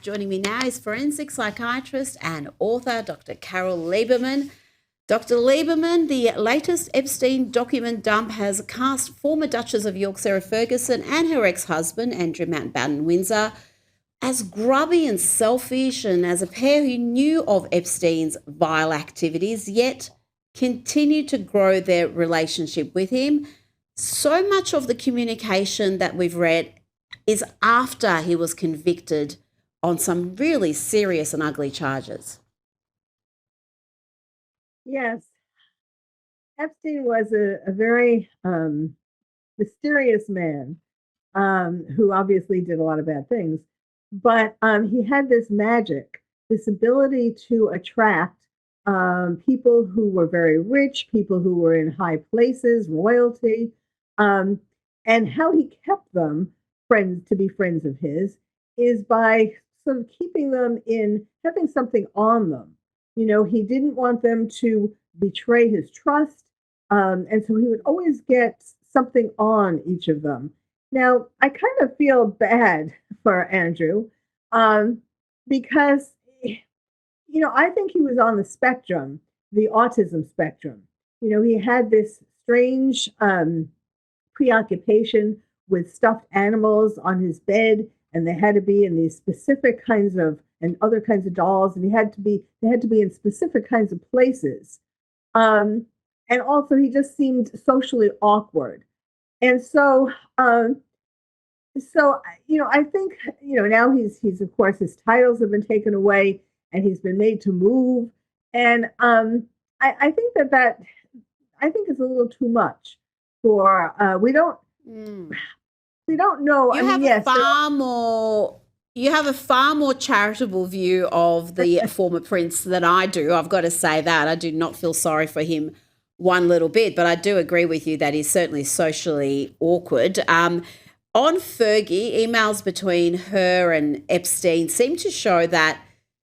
Joining me now is forensic psychiatrist and author Dr. Carol Lieberman. Dr. Lieberman, the latest Epstein document dump has cast former Duchess of York Sarah Ferguson and her ex-husband Andrew Mountbatten Windsor as grubby and selfish, and as a pair who knew of Epstein's vile activities yet continued to grow their relationship with him. So much of the communication that we've read is after he was convicted on some really serious and ugly charges. Yes, Epstein was a very mysterious man who obviously did a lot of bad things, but he had this magic, this ability to attract people who were very rich, people who were in high places, royalty, um, and how he kept them friends to be friends of his is by sort of keeping them in having something on them. He didn't want them to betray his trust. And so he would always get something on each of them. Now, I kind of feel bad for Andrew um, because, I think he was on the spectrum, the autism spectrum. He had this strange preoccupation with stuffed animals on his bed, and they had to be in these specific kinds of and other kinds of dolls, and they had to be in specific kinds of places. Um, and also, he just seemed socially awkward. And I think now he's of course his titles have been taken away, and he's been made to move, and I think that I think is a little too much for Mm. we don't know. I You mean, have a yes, there far more you have a far more charitable view of the former prince than I do. I've got to say that. I do not feel sorry for him one little bit, but I do agree with you that he's certainly socially awkward. On Fergie, emails between her and Epstein seem to show that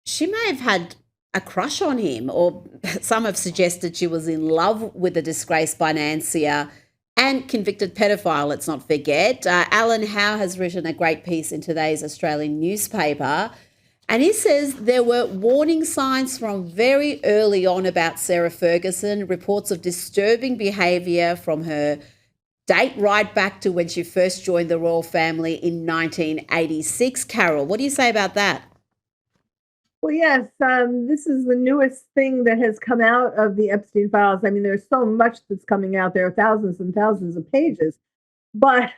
she may have had a crush on him, or some have suggested she was in love with the disgraced financier and convicted pedophile, let's not forget. Alan Howe has written a great piece in today's Australian newspaper, and he says there were warning signs from very early on about Sarah Ferguson, reports of disturbing behaviour from her date right back to when she first joined the royal family in 1986. Carol, what do you say about that? Well, yes, this is the newest thing that has come out of the Epstein files. I mean, there's so much that's coming out. There are thousands and thousands of pages. But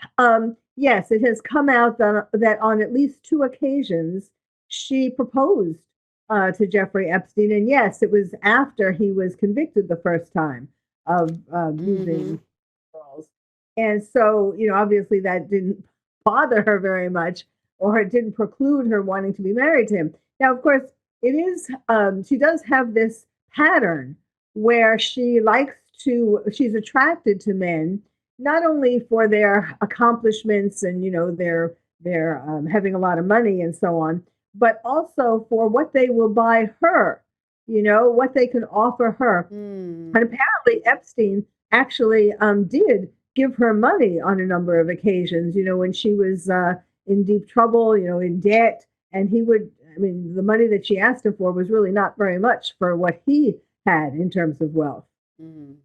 yes, it has come out that on at least two occasions she proposed to Jeffrey Epstein. And yes, it was after he was convicted the first time of Mm-hmm. using girls. And so, obviously that didn't bother her very much, or it didn't preclude her wanting to be married to him. Now, of course, she does have this pattern where she's attracted to men not only for their accomplishments and their having a lot of money and so on, but also for what they will buy her, what they can offer her. Mm. And apparently Epstein actually did give her money on a number of occasions, when she was in deep trouble, in debt. And the money that she asked him for was really not very much for what he had in terms of wealth. Mm.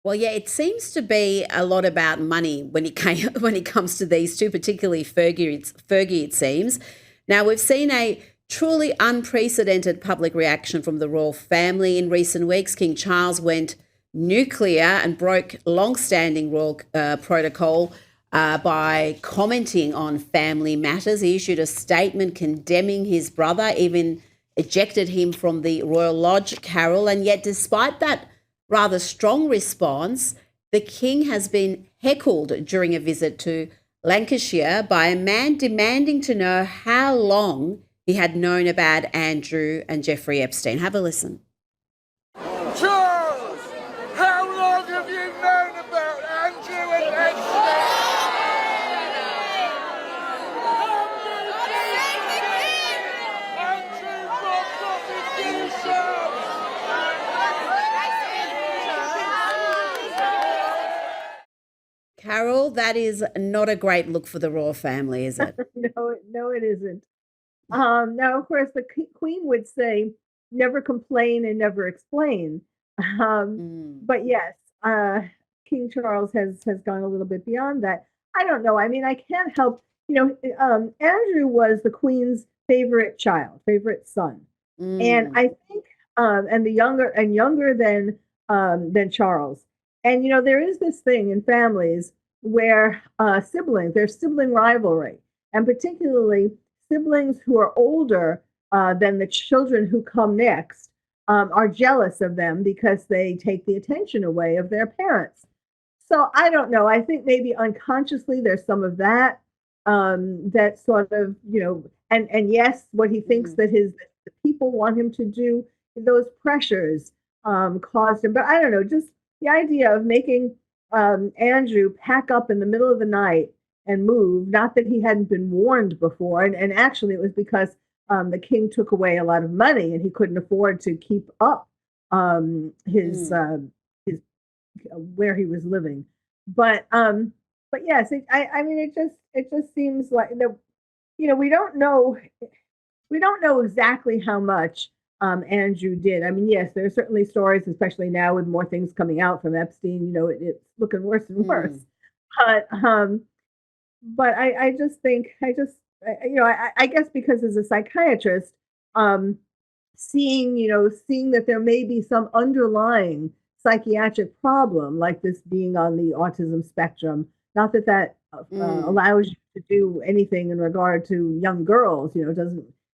Well, yeah, it seems to be a lot about money when it came when it comes to these two, particularly Fergie, it seems. Now we've seen a truly unprecedented public reaction from the royal family in recent weeks. King Charles went nuclear and broke long-standing royal protocol by commenting on family matters. He issued a statement condemning his brother, even ejected him from the Royal Lodge, Carol, and yet despite that rather strong response, the king has been heckled during a visit to Lancashire by a man demanding to know how long he had known about Andrew and Jeffrey Epstein. Have a listen. Charles, how long have you known about Andrew and Epstein? Andrew got prosecution! Carol, that is not a great look for the royal family, is it? No, no, it isn't. Now, of course, the queen would say, "Never complain and never explain." Um, Mm. but yes, King Charles has gone a little bit beyond that. I don't know. I mean, I can't help. Andrew was the queen's favorite child, favorite son, and Mm. I think, and the younger than Charles. And there is this thing in families where there's sibling rivalry, and particularly siblings who are older than the children who come next are jealous of them because they take the attention away of their parents. So I don't know. I think maybe unconsciously there's some of that that sort of and yes, what he thinks Mm. that his the people want him to do, those pressures caused him. But I don't know, just the idea of making Andrew pack up in the middle of the night and move. Not that he hadn't been warned before, and actually it was because the king took away a lot of money and he couldn't afford to keep up Mm. his where he was living. But yes, I mean it just seems like we don't know exactly how much Andrew did. I mean, yes, there are certainly stories, especially now with more things coming out from Epstein. It's looking worse and worse. Mm. But I just think I guess because as a psychiatrist, um, seeing that there may be some underlying psychiatric problem like this being on the autism spectrum. Not that Mm. allows you to do anything in regard to young girls.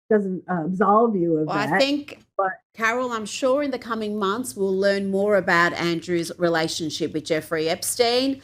Doesn't absolve you of Well, I that. think, But Carol, I'm sure in the coming months we'll learn more about Andrew's relationship with Jeffrey Epstein.